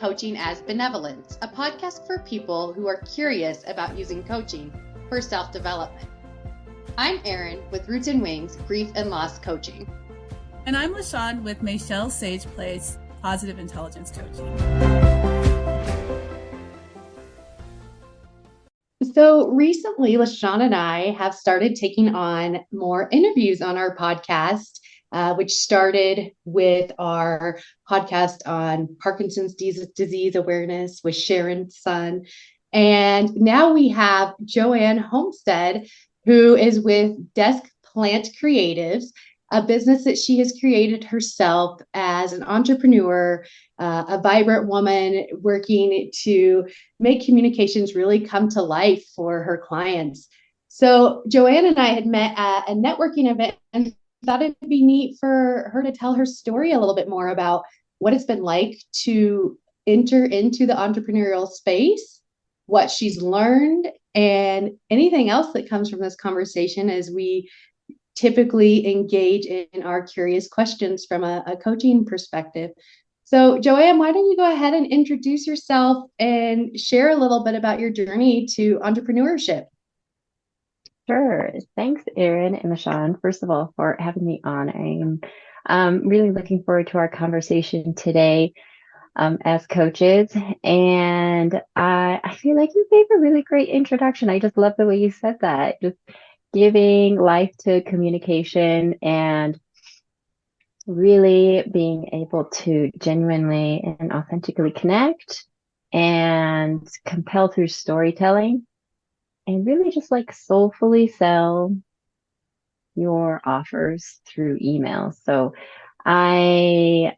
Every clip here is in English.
Coaching as Benevolence, a podcast for people who are curious about using coaching for self-development. I'm Eryn with Roots and Wings Grief and Loss Coaching. And I'm L Shawn with Michelle Sage Place Positive Intelligence Coaching. So recently, L Shawn and I have started taking on more interviews on our podcast, which started with our podcast on Parkinson's disease awareness with Sharon's son. And now we have Joanne Homestead, who is with Desk Plant Creatives, a business that she has created herself as an entrepreneur, a vibrant woman working to make communications really come to life for her clients. So Joanne and I had met at a networking event and thought it'd be neat for her to tell her story a little bit more about what it's been like to enter into the entrepreneurial space, what she's learned, and anything else that comes from this conversation as we typically engage in our curious questions from a coaching perspective. So Joanne, why don't you go ahead and introduce yourself and share a little bit about your journey to entrepreneurship? Sure. Thanks, Eryn and Shawn, first of all, for having me on. I am really looking forward to our conversation today as coaches. And I feel like you gave a really great introduction. I just love the way you said that. Just giving life to communication and really being able to genuinely and authentically connect and compel through storytelling. And really just like soulfully sell your offers through email. So I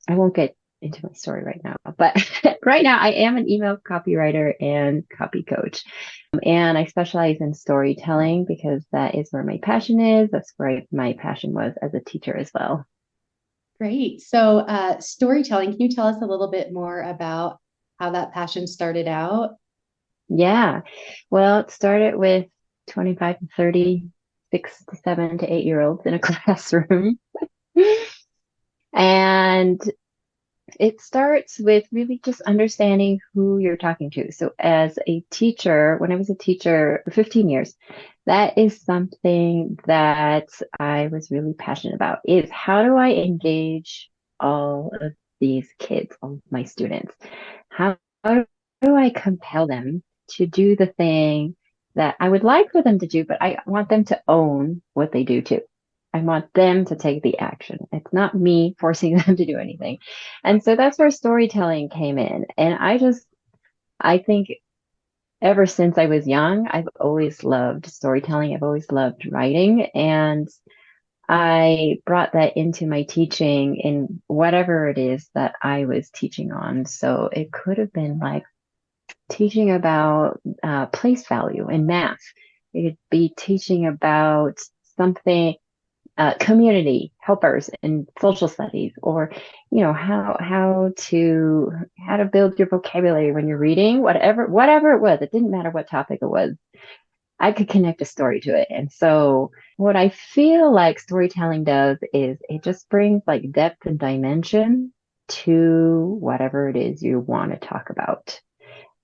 won't get into my story right now, but right now I am an email copywriter and copy coach. And I specialize in storytelling because that is where my passion is. That's where my passion was as a teacher as well. Great. So storytelling, can you tell us a little bit more about how that passion started out? Yeah. Well, it started with 25 to 30, 6 to 7 to 8-year-olds in a classroom. And it starts with really just understanding who you're talking to. So as a teacher, when I was a teacher for 15 years, that is something that I was really passionate about, is how do I engage all of these kids, all of my students? How do I compel them to do the thing that I would like for them to do, but I want them to own what they do too. I want them to take the action. It's not me forcing them to do anything. And so that's where storytelling came in. And I think ever since I was young, I've always loved storytelling. I've always loved writing. And I brought that into my teaching in whatever it is that I was teaching on. So it could have been like teaching about place value in math. It could be teaching about something, community helpers in social studies, or how to build your vocabulary when you're reading, whatever it was. It didn't matter what topic it was. I could connect a story to it. And so what I feel like storytelling does is it just brings like depth and dimension to whatever it is you want to talk about.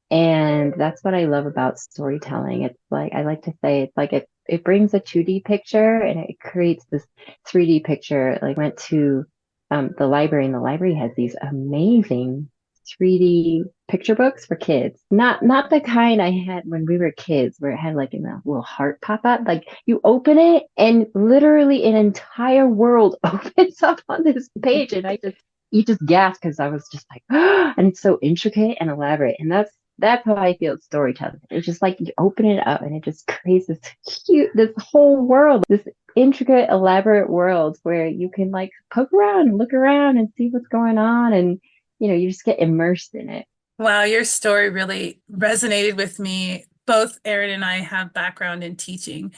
And that's what I love about storytelling. It's like, I like to say, it's like it brings a 2D picture and it creates this 3D picture. Like, went to the library, and the library has these amazing 3D picture books for kids. Not the kind I had when we were kids, where it had like a little heart pop up. Like, you open it and literally an entire world opens up on this page, and you just gasp, because I was just like, and it's so intricate and elaborate. And that's how I feel storytelling. It's just like you open it up and it just creates this whole world, this intricate, elaborate world where you can like poke around and look around and see what's going on. And, you just get immersed in it. Wow, your story really resonated with me. Both Eryn and I have background in teaching.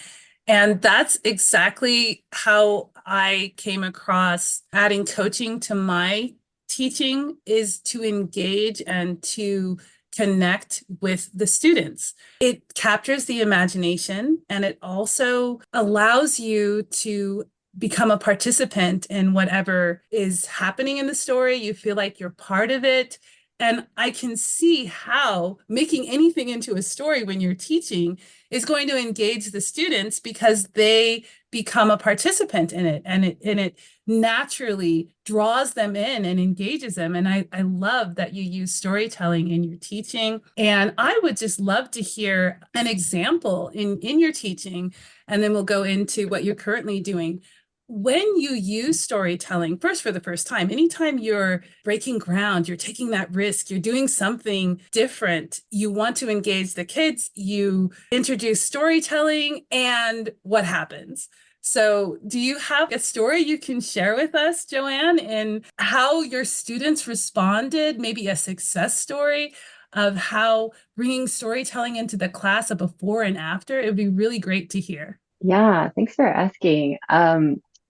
And that's exactly how I came across adding coaching to my teaching, is to engage and to connect with the students. It captures the imagination, and it also allows you to become a participant in whatever is happening in the story. You feel like you're part of it. And I can see how making anything into a story when you're teaching is going to engage the students because they become a participant in it, and it naturally draws them in and engages them. And I love that you use storytelling in your teaching. And I would just love to hear an example in your teaching, and then we'll go into what you're currently doing. When you use storytelling, first for the first time, anytime you're breaking ground, you're taking that risk, you're doing something different, you want to engage the kids, you introduce storytelling, and what happens? So do you have a story you can share with us, Joanne, in how your students responded, maybe a success story of how bringing storytelling into the class, a before and after? It would be really great to hear. Yeah, thanks for asking.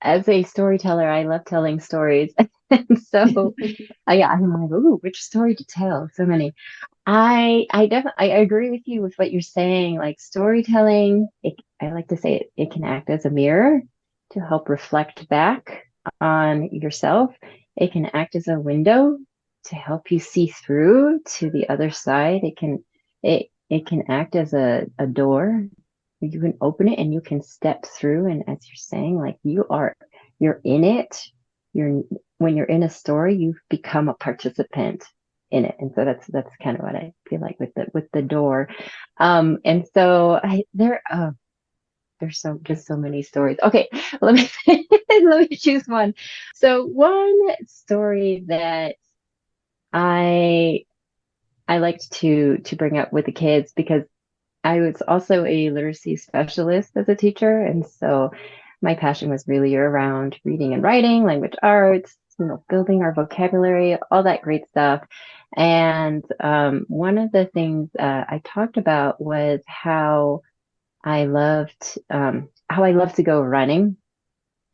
As a storyteller, I love telling stories. And so, yeah, I'm like, ooh, which story to tell? So many. I definitely I agree with you with what you're saying. Like storytelling, I like to say it can act as a mirror to help reflect back on yourself. It can act as a window to help you see through to the other side. It can act as a door. You can open it and you can step through. And as you're saying, like you're in it. You're when you're in a story, you've become a participant in it. And so that's kind of what I feel like with the door. And so there's just so many stories. Okay, let me let me choose one. So one story that I I liked to bring up with the kids, because I was also a literacy specialist as a teacher, and so my passion was really around reading and writing, language arts, building our vocabulary, all that great stuff. And one of the things I talked about was how I love to go running.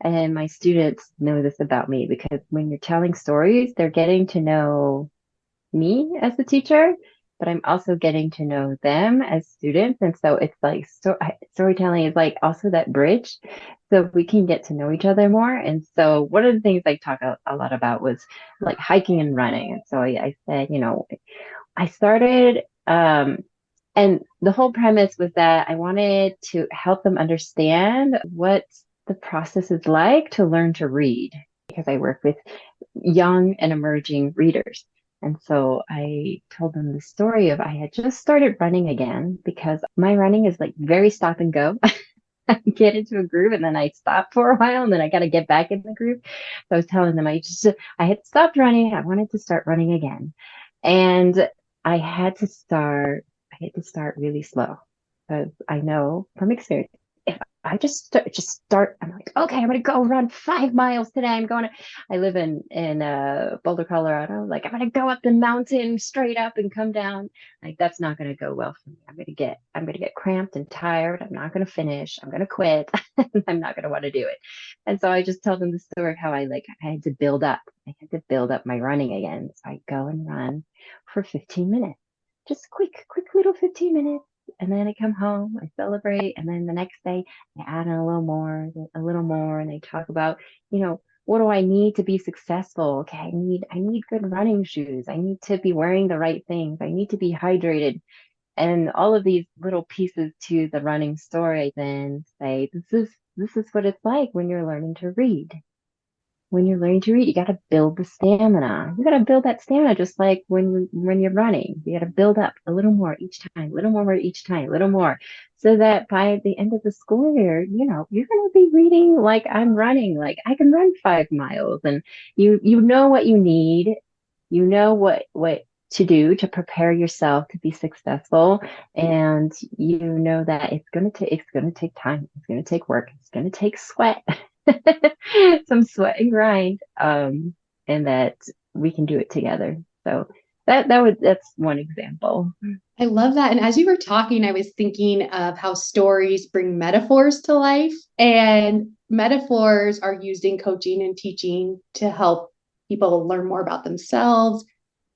And my students know this about me, because when you're telling stories, they're getting to know me as the teacher, but I'm also getting to know them as students. And so it's like storytelling is like also that bridge, so we can get to know each other more. And so one of the things I talk a lot about was like hiking and running. And so I said, I started, and the whole premise was that I wanted to help them understand what the process is like to learn to read, because I work with young and emerging readers. And so I told them the story of I had just started running again, because my running is like very stop and go. I get into a groove and then I stop for a while and then I got to get back in the groove. So I was telling them I had stopped running. I wanted to start running again. And I had to start really slow, because I know from experience, if I just start, I'm like, okay, I'm gonna go run 5 miles today. I live in Boulder, Colorado. Like, I'm gonna go up the mountain straight up and come down. Like, that's not gonna go well for me. I'm gonna get cramped and tired. I'm not gonna finish. I'm gonna quit. I'm not gonna want to do it. And so I just tell them the story of how I had to build up. I had to build up my running again. So I go and run for 15 minutes, just quick little 15 minutes. And then I come home, I celebrate, and then the next day I add in a little more, and they talk about, what do I need to be successful? Okay, I need good running shoes. I need to be wearing the right things. I need to be hydrated. And all of these little pieces to the running story, I then say, this is what it's like when you're learning to read. When you're learning to read, you got to build the stamina. You got to build that stamina, just like when you're running. You got to build up a little more each time, a little more each time, a little more, so that by the end of the school year, you're going to be reading like I'm running. Like, I can run 5 miles, and you know what you need. You know what to do to prepare yourself to be successful, and you know that it's going to take time. It's going to take work. It's going to take sweat. Some sweat and grind, and that we can do it together. So that's one example. I love that. And as you were talking, I was thinking of how stories bring metaphors to life, and metaphors are used in coaching and teaching to help people learn more about themselves,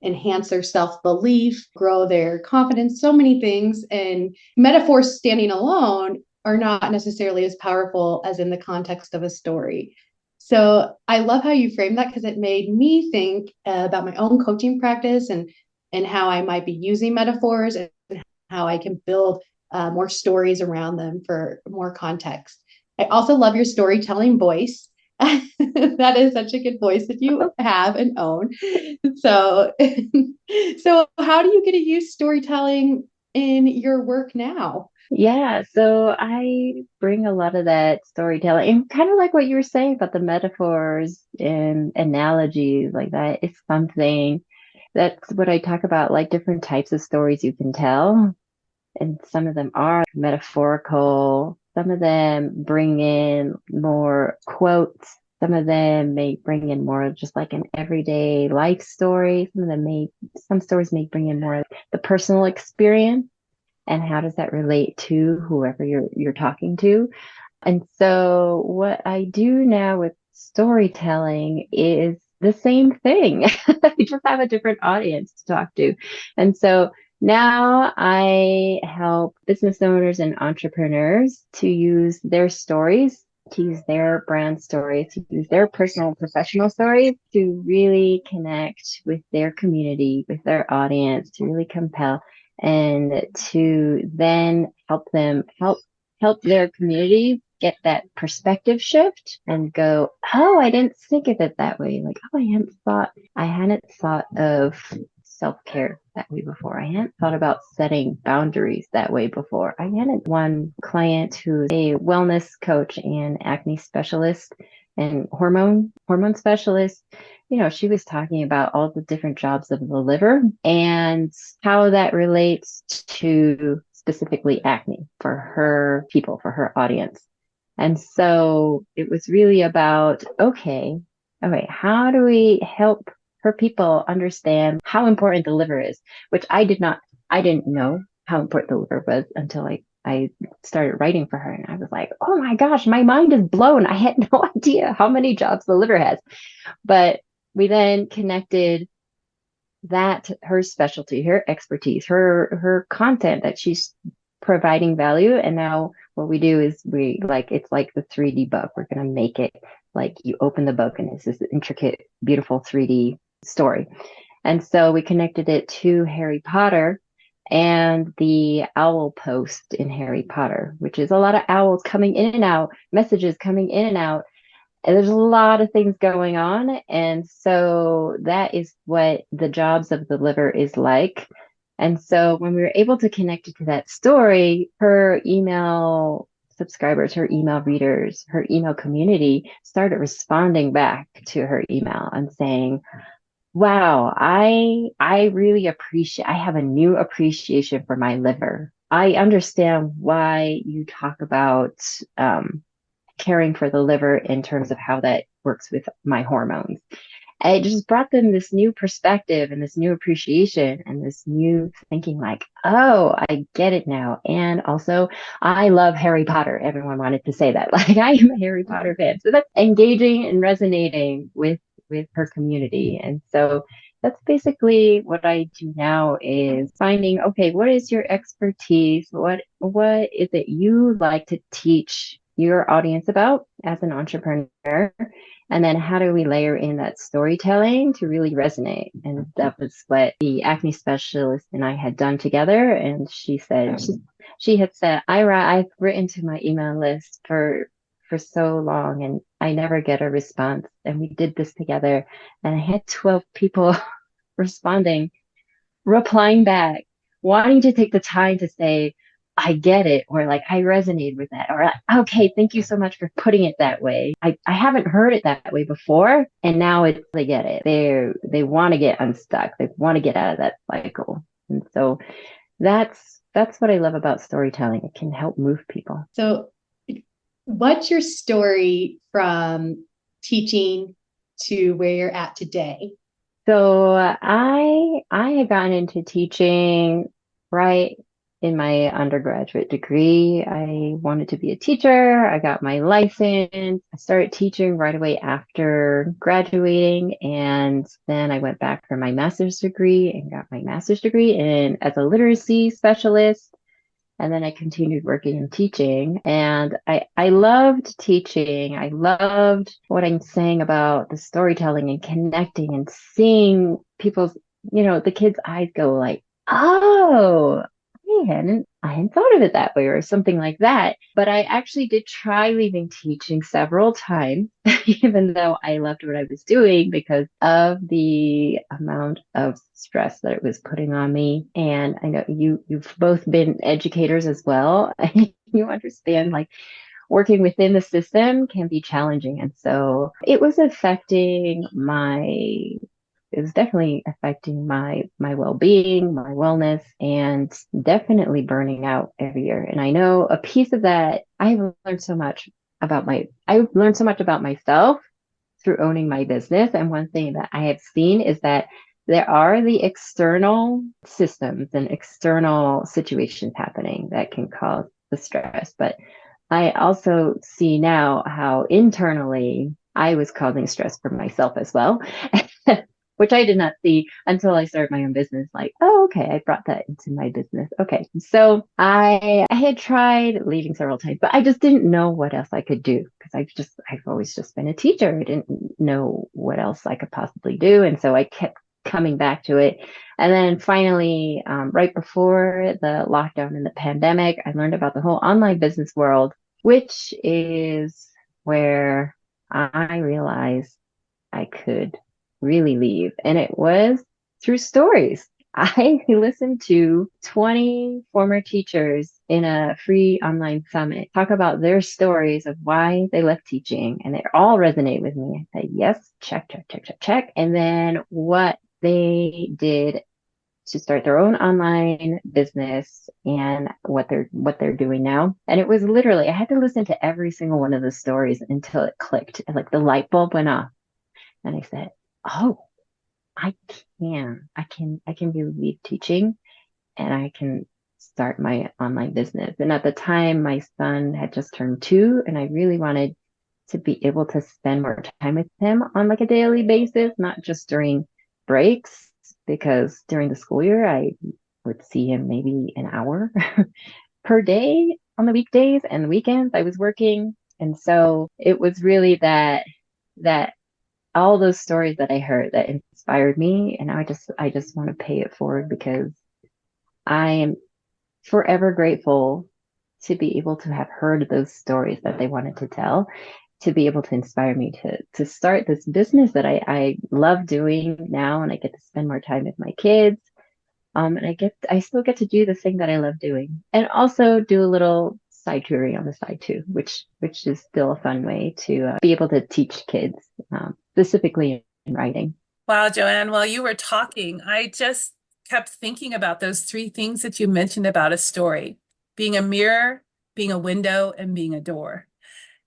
enhance their self-belief, grow their confidence, so many things. And metaphors standing alone are not necessarily as powerful as in the context of a story. So I love how you framed that, because it made me think about my own coaching practice and and how I might be using metaphors and how I can build more stories around them for more context. I also love your storytelling voice. That is such a good voice that you have and own. So, so how do you get to use storytelling in your work now? Yeah, so I bring a lot of that storytelling, and kind of like what you were saying about the metaphors and analogies, like that is something that's what I talk about, like different types of stories you can tell. And some of them are metaphorical, some of them bring in more quotes, some of them may bring in more just like an everyday life story. Some stories may bring in more the personal experience and how does that relate to whoever you're talking to. And so what I do now with storytelling is the same thing. I just have a different audience to talk to. And so now I help business owners and entrepreneurs to use their stories, to use their brand stories, to use their personal and professional stories to really connect with their community, with their audience, to really compel and to then help their community get that perspective shift and go, oh, I didn't think of it that way. Like, oh, I hadn't thought of self-care that way before. I hadn't thought about setting boundaries that way before. I hadn't one client who's a wellness coach and acne specialist and hormone specialist. She was talking about all the different jobs of the liver and how that relates to specifically acne for her people, for her audience. And so it was really about, okay, how do we help her people understand how important the liver is, which I didn't know how important the liver was until I started writing for her. And I was like, oh my gosh, my mind is blown. I had no idea how many jobs the liver has. But we then connected that her specialty, her expertise, her content that she's providing value. And now what we do is it's like the 3D book. We're going to make it like you open the book and it's this intricate, beautiful 3D story. And so we connected it to Harry Potter and the owl post in Harry Potter, which is a lot of owls coming in and out, messages coming in and out. And there's a lot of things going on. And so that is what the jobs of the liver is like. And so when we were able to connect it to that story, her email subscribers, her email readers, her email community started responding back to her email and saying, wow, I really I have a new appreciation for my liver. I understand why you talk about caring for the liver in terms of how that works with my hormones. And it just brought them this new perspective and this new appreciation and this new thinking like, oh, I get it now. And also, I love Harry Potter. Everyone wanted to say that. Like, I am a Harry Potter fan. So that's engaging and resonating with her community. And so that's basically what I do now is finding, okay, what is your expertise? What is it you like to teach your audience about as an entrepreneur? And then how do we layer in that storytelling to really resonate? And that was what the acne specialist and I had done together. And she said, she had said, Ira, I've written to my email list for so long and I never get a response. And we did this together and I had 12 people replying back, wanting to take the time to say, I get it, or like, I resonate with that, or okay, thank you so much for putting it that way. I haven't heard it that way before. And now they get it. They want to get unstuck. They want to get out of that cycle. And so that's what I love about storytelling. It can help move people. So what's your story from teaching to where you're at today? So I had gotten into teaching right in my undergraduate degree. I wanted to be a teacher. I got my license. I started teaching right away after graduating. And then I went back for my master's degree and got my master's degree as a literacy specialist. And then I continued working and teaching. And I loved teaching. I loved what I'm saying about the storytelling and connecting and seeing people's the kids' eyes go like, oh, I hadn't thought of it that way or something like that. But I actually did try leaving teaching several times, even though I loved what I was doing because of the amount of stress that it was putting on me. And I know you've both been educators as well. You understand like working within the system can be challenging. And so it was definitely affecting my well-being, my wellness, and definitely burning out every year. And I know a piece of that, I've learned so much about myself through owning my business. And one thing that I have seen is that there are the external systems and external situations happening that can cause the stress. But I also see now how internally I was causing stress for myself as well, which I did not see until I started my own business. Like, oh, okay, I brought that into my business. Okay. So I had tried leaving several times, but I just didn't know what else I could do because I've always just been a teacher. I didn't know what else I could possibly do. And so I kept coming back to it. And then finally, right before the lockdown and the pandemic, I learned about the whole online business world, which is where I realized I could really leave. And it was through stories. I listened to 20 former teachers in a free online summit talk about their stories of why they left teaching, and they all resonate with me. I said, yes, check, check, check, check, check. And then what they did to start their own online business and what they're doing now. And it was literally, I had to listen to every single one of the stories until it clicked and like the light bulb went off. And I said, oh, I can really leave teaching and I can start my online business. And at the time, my son had just turned 2, and I really wanted to be able to spend more time with him on like a daily basis, not just during breaks, because during the school year, I would see him maybe an hour per day on the weekdays, and the weekends I was working. And so it was really that all those stories that I heard that inspired me. And I just want to pay it forward because I am forever grateful to be able to have heard those stories that they wanted to tell, to be able to inspire me to start this business that I love doing now, and I get to spend more time with my kids. And I still get to do the thing that I love doing, and also do a little side touring on the side too, which is still a fun way to be able to teach kids, specifically in writing. Wow, Joanne, while you were talking, I just kept thinking about those 3 things that you mentioned about a story: being a mirror, being a window, and being a door.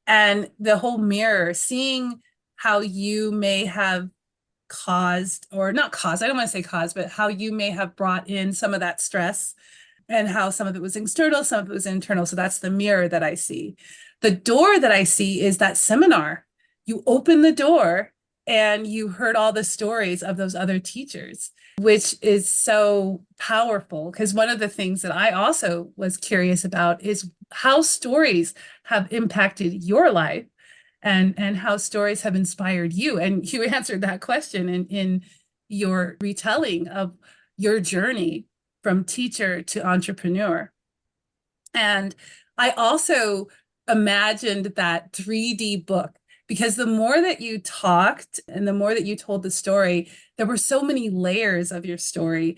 And the whole mirror, seeing how you may have caused, or not caused, I don't want to say caused, but how you may have brought in some of that stress, and how some of it was external, some of it was internal. So that's the mirror that I see. The door that I see is that seminar. You open the door and you heard all the stories of those other teachers, which is so powerful. Because one of the things that I also was curious about is how stories have impacted your life, and how stories have inspired you. And you answered that question in your retelling of your journey from teacher to entrepreneur. And I also imagined that 3D book, because the more that you talked and the more that you told the story, there were so many layers of your story,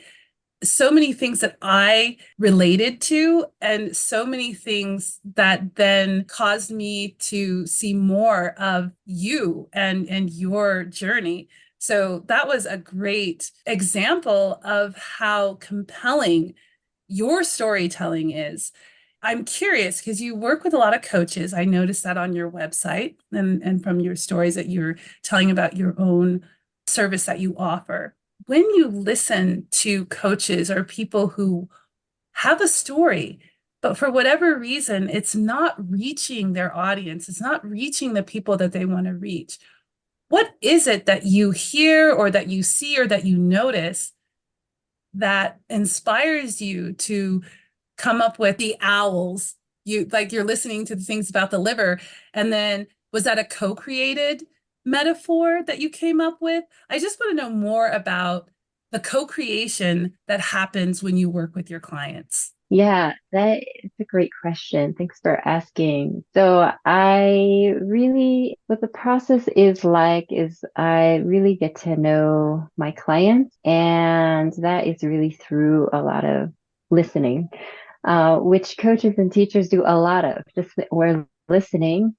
so many things that I related to, and so many things that then caused me to see more of you and your journey. So that was a great example of how compelling your storytelling is. I'm curious because you work with a lot of coaches. I noticed that on your website, and from your stories that you're telling about your own service that you offer. When you listen to coaches or people who have a story, but for whatever reason, it's not reaching their audience, it's not reaching the people that they want to reach, what is it that you hear or that you see or that you notice that inspires you to come up with the owls? You're listening to the things about the liver, and then was that a co-created metaphor that you came up with? I just want to know more about the co-creation that happens when you work with your clients? Yeah, that is a great question. Thanks for asking. So what the process is like is I really get to know my clients, and that is really through a lot of listening, which coaches and teachers do a lot of. Just we're listening,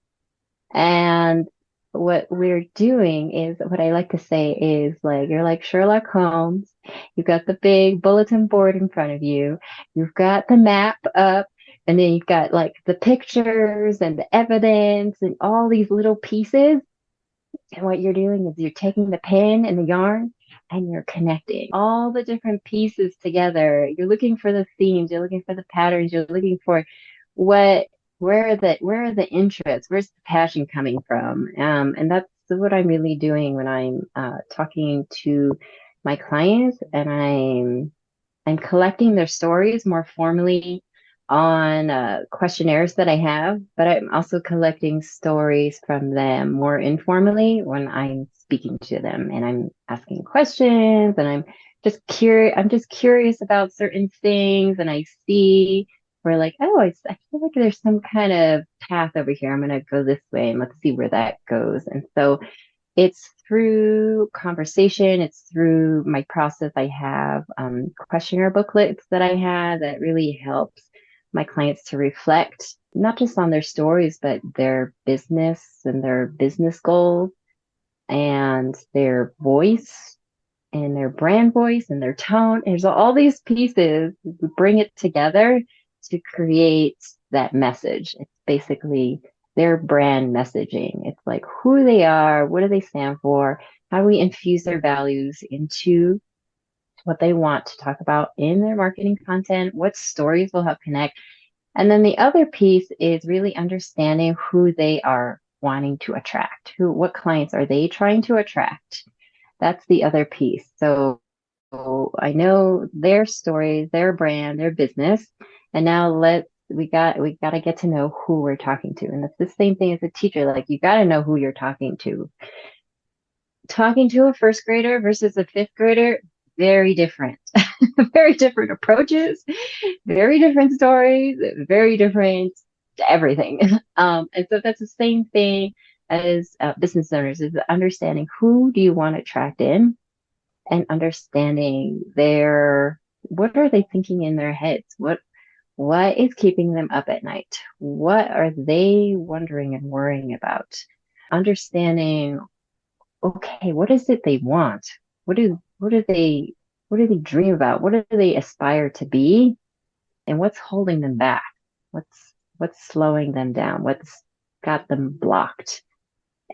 and what we're doing is what I like to say is like you're like Sherlock Holmes. You've got the big bulletin board in front of you. You've got the map up, and then you've got like the pictures and the evidence and all these little pieces. And what you're doing is you're taking the pen and the yarn and you're connecting all the different pieces together. You're looking for the themes, you're looking for the patterns, you're looking for what where are the interests, where's the passion coming from? And that's what I'm really doing when I'm talking to my clients, and I'm collecting their stories more formally on questionnaires that I have, but I'm also collecting stories from them more informally when I'm speaking to them, and I'm asking questions, and I'm just curious about certain things, and I see where like, oh, I feel like there's some kind of path over here. I'm going to go this way and let's see where that goes. And so it's through conversation, it's through my process. I have questionnaire booklets that I have that really helps my clients to reflect not just on their stories, but their business and their business goals and their voice and their brand voice and their tone. There's all these pieces. We bring it together to create that message. It's basically their brand messaging. It's like who they are, what do they stand for, how do we infuse their values into what they want to talk about in their marketing content, what stories will help connect. And then the other piece is really understanding who they are wanting to attract. What clients are they trying to attract? That's the other piece. So I know their story, their brand, their business, and now we got to get to know who we're talking to. And it's the same thing as a teacher. Like you got to know who you're talking to. Talking to a first grader versus a fifth grader, very different. Very different approaches, very different stories, very different everything. And so that's the same thing as business owners, is understanding who do you want to attract in, and understanding what are they thinking in their heads? What is keeping them up at night? What are they wondering and worrying about? Understanding, okay, what is it they want? What do they dream about? What do they aspire to be? And what's holding them back? What's slowing them down? What's got them blocked?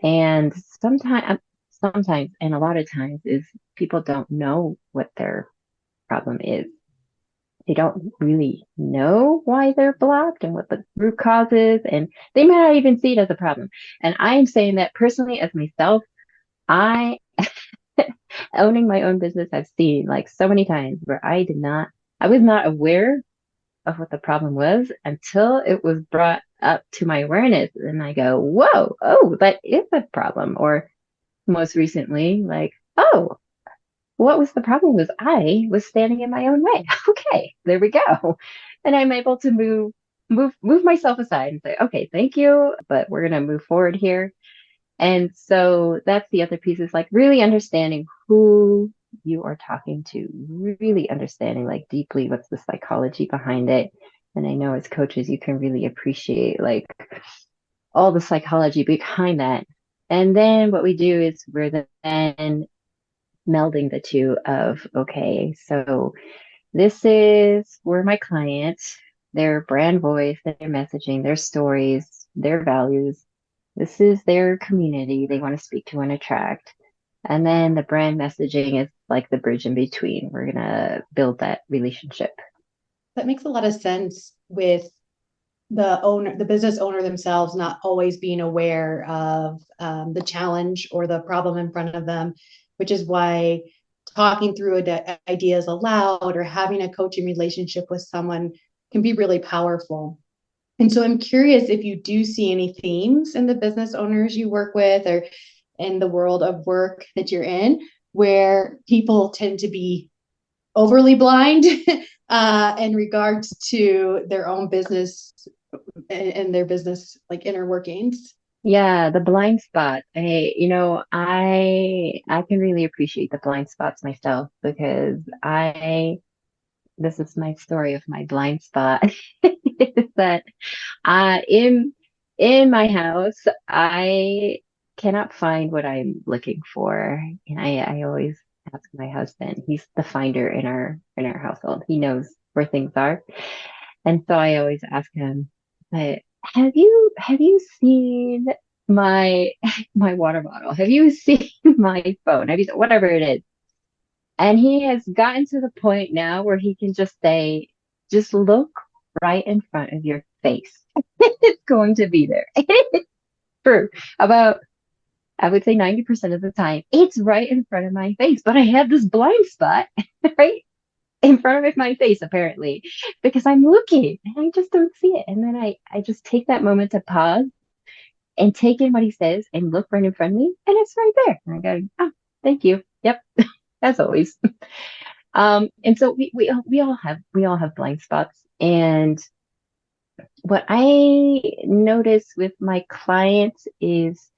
And sometimes, and a lot of times, is people don't know what their problem is. They don't really know why they're blocked and what the root cause is, and they might not even see it as a problem. And I'm saying that personally, as myself, I owning my own business, I've seen like so many times where I was not aware of what the problem was until it was brought up to my awareness. And I go, whoa, oh, that is a problem. Or most recently, like, oh, what was the problem was I was standing in my own way. Okay, there we go. And I'm able to move myself aside and say, okay, thank you, but we're going to move forward here. And so that's the other piece, is like really understanding who you are talking to, really understanding like deeply what's the psychology behind it. And I know as coaches, you can really appreciate like all the psychology behind that. And then what we do is we're then melding the two of, okay, so we're my clients, their brand voice, their messaging, their stories, their values. This is their community they want to speak to and attract. And then the brand messaging is like the bridge in between. We're going to build that relationship. That makes a lot of sense with the business owner themselves not always being aware of the challenge or the problem in front of them, which is why talking through ideas aloud or having a coaching relationship with someone can be really powerful. And so I'm curious if you do see any themes in the business owners you work with or in the world of work that you're in, where people tend to be overly blind in regards to their own business and their business like inner workings. Yeah, the blind spot. I can really appreciate the blind spots myself because this is my story of my blind spot is that in my house, I cannot find what I'm looking for. And I always ask my husband, he's the finder in our household. He knows where things are. And so I always ask him, but have you seen my my water bottle? Have you seen my phone? Have you whatever it is? And he has gotten to the point now where he can just say, just look right in front of your face. It's going to be there. For about, I would say 90% of the time, it's right in front of my face. But I have this blind spot right in front of my face, apparently, because I'm looking and I just don't see it. And then I just take that moment to pause and take in what he says and look right in front of me, and it's right there. And I go, oh, thank you. Yep, as always. And so we all have blind spots. And what I notice with my clients is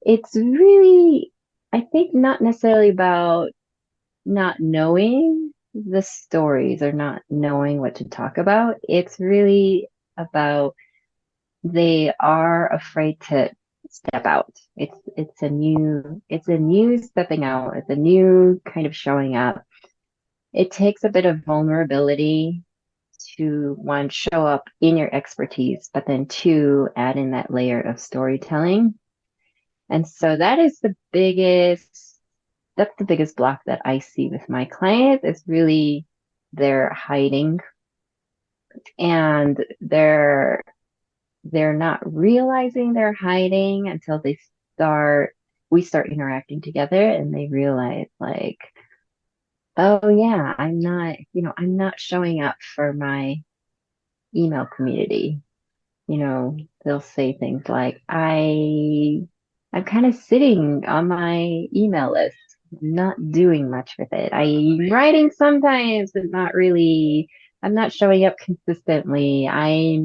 it's really, I think, not necessarily about not knowing the stories or not knowing what to talk about. It's really about they are afraid to step out. It's a new stepping out. It's a new kind of showing up. It takes a bit of vulnerability to one, show up in your expertise, but then two, add in that layer of storytelling. And so that's the biggest block that I see with my clients is really they're hiding and they're not realizing they're hiding until we start interacting together and they realize like, oh yeah, I'm not showing up for my email community. They'll say things like, I'm kind of sitting on my email list, not doing much with it. I'm writing sometimes, but not really. I'm not showing up consistently. I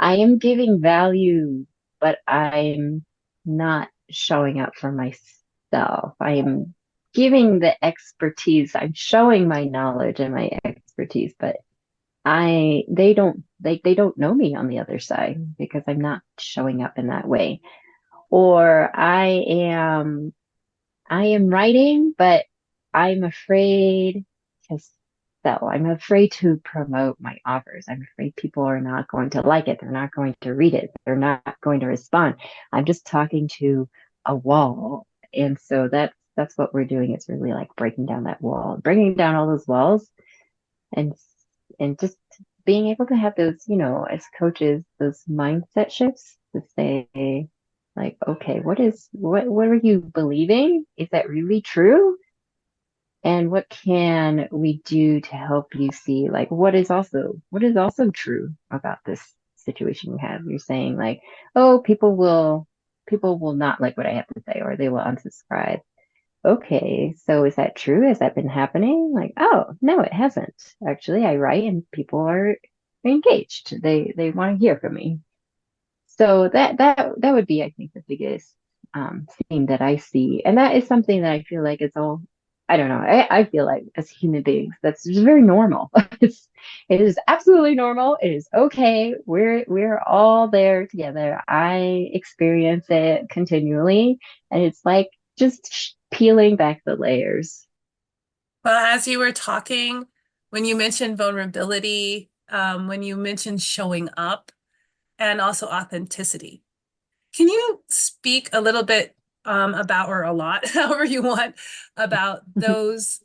am giving value, but I'm not showing up for myself. I am giving the expertise. I'm showing my knowledge and my expertise, but they don't know me on the other side because I'm not showing up in that way. Or I am writing, but I'm afraid to sell. I'm afraid to promote my offers. I'm afraid people are not going to like it. They're not going to read it. They're not going to respond. I'm just talking to a wall. And so that's what we're doing. It's really like breaking down that wall, bringing down all those walls and just being able to have those, as coaches, those mindset shifts to say, like, okay, what are you believing? Is that really true? And what can we do to help you see like what is also true about this situation you have? You're saying like, oh, people will not like what I have to say or they will unsubscribe. Okay, so is that true? Has that been happening? Like, oh, no, it hasn't. Actually, I write and people are engaged. They want to hear from me. So that would be, I think, the biggest theme that I see. And that is something that I feel like it's all, I don't know, I feel like as human beings, that's just very normal. It is absolutely normal. It is okay. We're all there together. I experience it continually. And it's like just peeling back the layers. Well, as you were talking, when you mentioned vulnerability, when you mentioned showing up, and also authenticity, can you speak a little bit about, or a lot, however you want, about those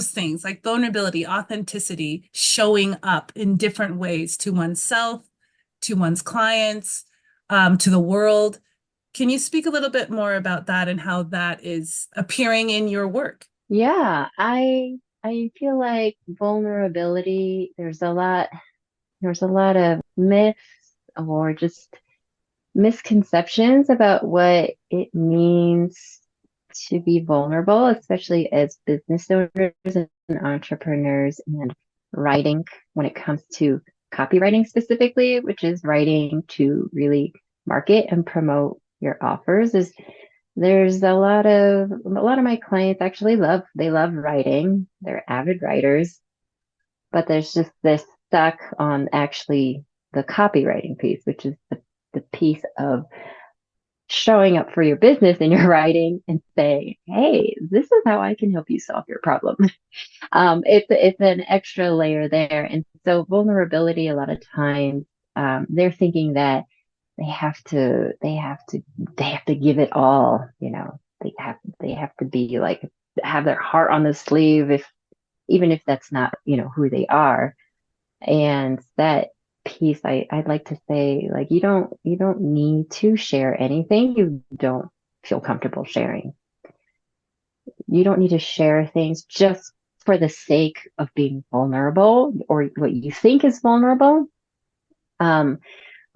things like vulnerability, authenticity, showing up in different ways to oneself, to one's clients, to the world? Can you speak a little bit more about that and how that is appearing in your work? Yeah, I feel like vulnerability, there's a lot of myths or just misconceptions about what it means to be vulnerable, especially as business owners and entrepreneurs, and writing when it comes to copywriting specifically, which is writing to really market and promote your offers. Is there's a lot of my clients actually love writing. They're avid writers, but there's just this stuck on actually the copywriting piece, which is the piece of showing up for your business in your writing and saying, hey, this is how I can help you solve your problem. It's an extra layer there. And so vulnerability, a lot of times, they're thinking that they have to give it all, they have to be like, have their heart on the sleeve, even if that's not, who they are. And that piece, I'd like to say, like, you don't need to share anything you don't feel comfortable sharing. You don't need to share things just for the sake of being vulnerable or what you think is vulnerable.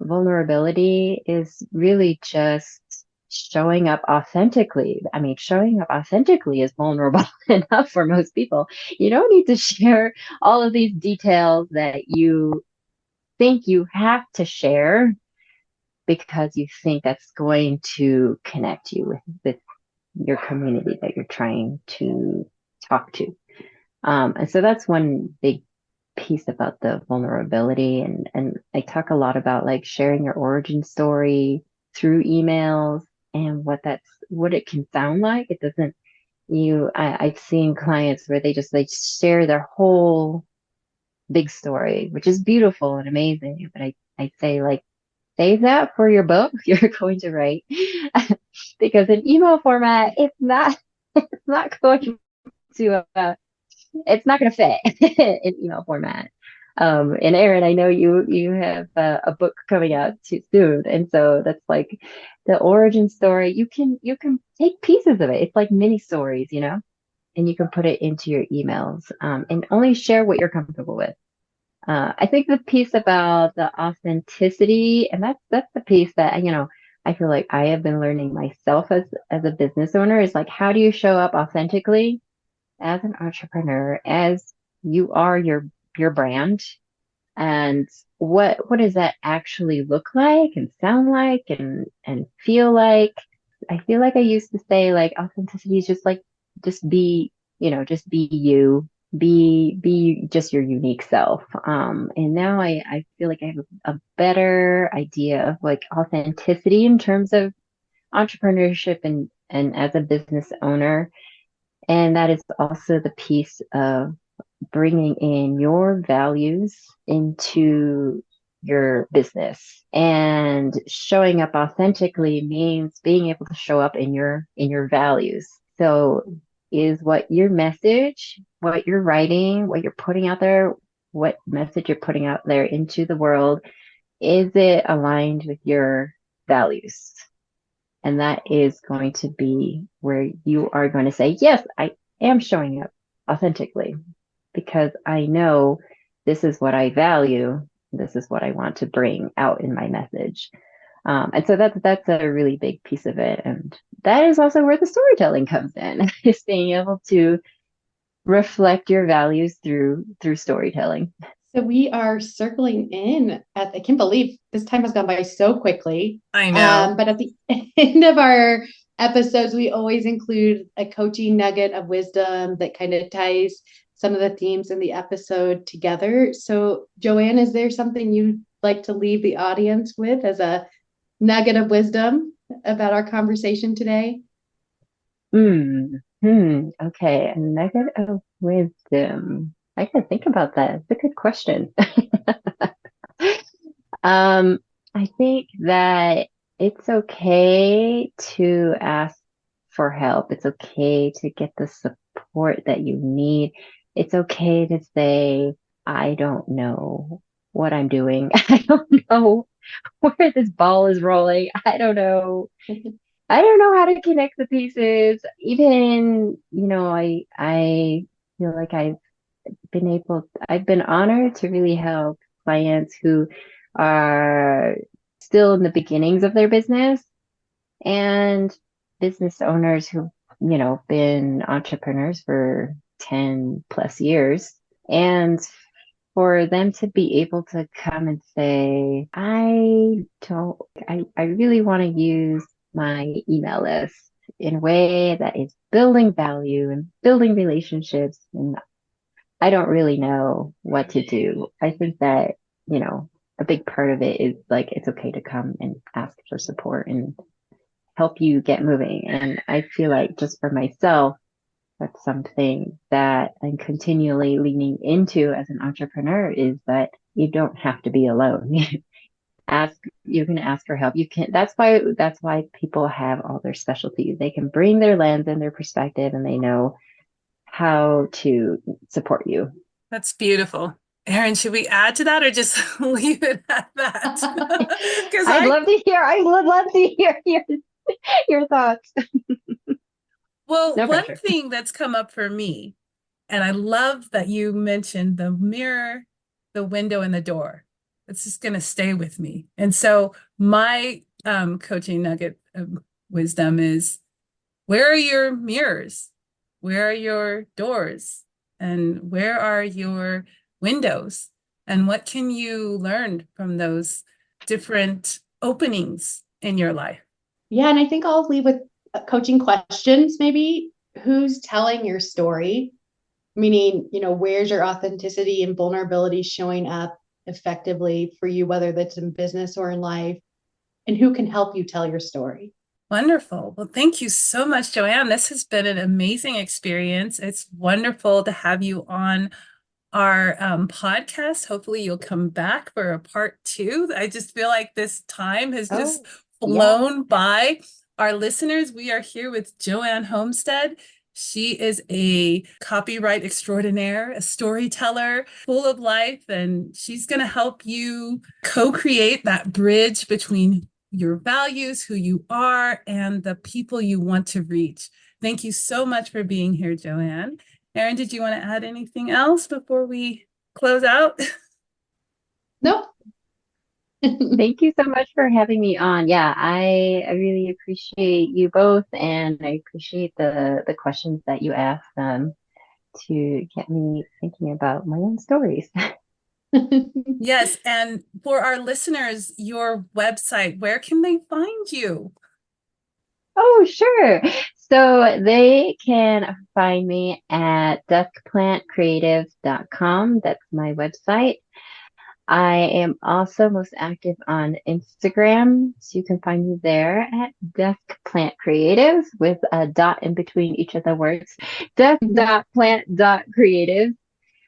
Vulnerability is really just showing up authentically. I mean, showing up authentically is vulnerable enough for most people. You don't need to share all of these details that you think you have to share because you think that's going to connect you with your community that you're trying to talk to. And so that's one big piece about the vulnerability. And I talk a lot about like sharing your origin story through emails and what it can sound like. It doesn't, I've seen clients where they just like share their whole big story, which is beautiful and amazing. But I say, like, save that for your book you're going to write because in email format, it's not going to, it's not going to fit in email format. And Eryn, I know you have a book coming out too soon, and so that's like the origin story. You can take pieces of it. It's like mini stories, and you can put it into your emails, and only share what you're comfortable with. I think the piece about the authenticity, and that's the piece that I feel like I have been learning myself as a business owner, is like, how do you show up authentically as an entrepreneur, as you are your brand, and what does that actually look like and sound like and feel like? I feel like I used to say, like, authenticity is just like, just be, just be you, be just your unique self. And now I feel like I have a better idea of like authenticity in terms of entrepreneurship and as a business owner. And that is also the piece of bringing in your values into your business. And showing up authentically means being able to show up in your values. So is what your message, what you're writing, what you're putting out there, what message you're putting out there into the world, is it aligned with your values? And that is going to be where you are going to say, yes, I am showing up authentically because I know this is what I value. This is what I want to bring out in my message. And so that's a really big piece of it. And that is also where the storytelling comes in, is being able to reflect your values through storytelling. So we are circling in I can't believe this time has gone by so quickly. I know. But at the end of our episodes, we always include a coaching nugget of wisdom that kind of ties some of the themes in the episode together. So Joanne, is there something you'd like to leave the audience with as a nugget of wisdom about our conversation today? Okay, a nugget of wisdom. I gotta think about that. It's a good question. I think that it's okay to ask for help. It's okay to get the support that you need. It's okay to say, I don't know what I'm doing. I don't know where this ball is rolling. I don't know. I don't know how to connect the pieces. Even, I feel like I've been honored to really help clients who are still in the beginnings of their business, and business owners who been entrepreneurs for 10 plus years. And for them to be able to come and say, I really want to use my email list in a way that is building value and building relationships. And I don't really know what to do. I think that, a big part of it is like, it's okay to come and ask for support and help you get moving. And I feel like just for myself, that's something that I'm continually leaning into as an entrepreneur is that you don't have to be alone. You can ask for help. You can, that's why people have all their specialties. They can bring their lens and their perspective and they know how to support you. That's beautiful. Eryn, should we add to that or just leave it at that? Because I would love to hear your thoughts. Well, No one pressure. thing that's come up for me, and I love that you mentioned the mirror, the window, and the door. It's just going to stay with me. And so my coaching nugget of wisdom is, where are your mirrors? Where are your doors? And where are your windows? And what can you learn from those different openings in your life? Yeah, and I think I'll leave with coaching questions, maybe. Who's telling your story? Meaning, where's your authenticity and vulnerability showing up effectively for you, whether that's in business or in life? And who can help you tell your story? Wonderful. Well, thank you so much, Joanne. This has been an amazing experience. It's wonderful to have you on our podcast. Hopefully you'll come back for a part 2. I just feel like this time has just flown by. Our listeners, we are here with Joanne Homestead. She is a copyright extraordinaire, a storyteller full of life, and she's going to help you co-create that bridge between your values, who you are, and the people you want to reach. Thank you so much for being here, Joanne. Eryn, did you want to add anything else before we close out? Nope. Thank you so much for having me on. Yeah, I really appreciate you both, and I appreciate the questions that you asked them to get me thinking about my own stories. Yes, and for our listeners, your website, where can they find you? Oh, sure. So they can find me at duskplantcreative.com. That's my website. I am also most active on Instagram, so you can find me there at Dusk Plant Creative with a dot in between each of the words, dusk.plant.creative.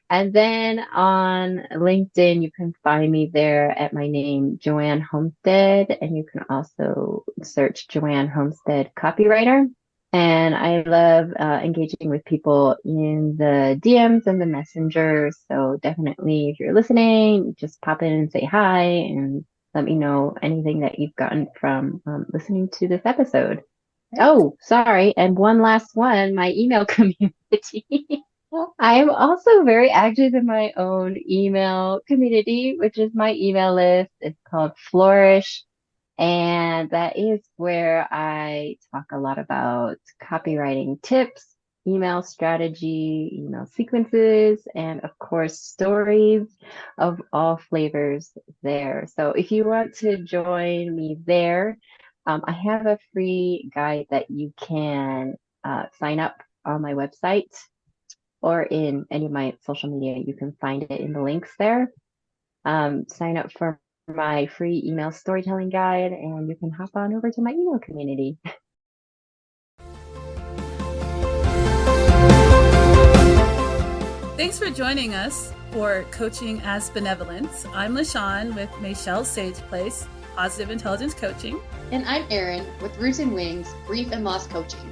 And then on LinkedIn, you can find me there at my name, Joanne Homestead, and you can also search Joanne Homestead Copywriter. And I love engaging with people in the DMs and the Messenger. So definitely, if you're listening, just pop in and say hi and let me know anything that you've gotten from listening to this episode. Oh, sorry. And one last one, my email community. I am also very active in my own email community, which is my email list. It's called Flourish. And that is where I talk a lot about copywriting tips, email strategy, email sequences, and of course, stories of all flavors there. So if you want to join me there, I have a free guide that you can sign up on my website or in any of my social media. You can find it in the links there. Sign up for my free email storytelling guide, and you can hop on over to my email community. Thanks for joining us for Coaching as Benevolence. I'm LaShawn with Mayshell's Sage Place, Positive Intelligence Coaching. And I'm Eryn with Roots and Wings, Grief and Loss Coaching.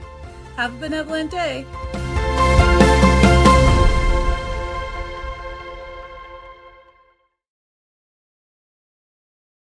Have a benevolent day.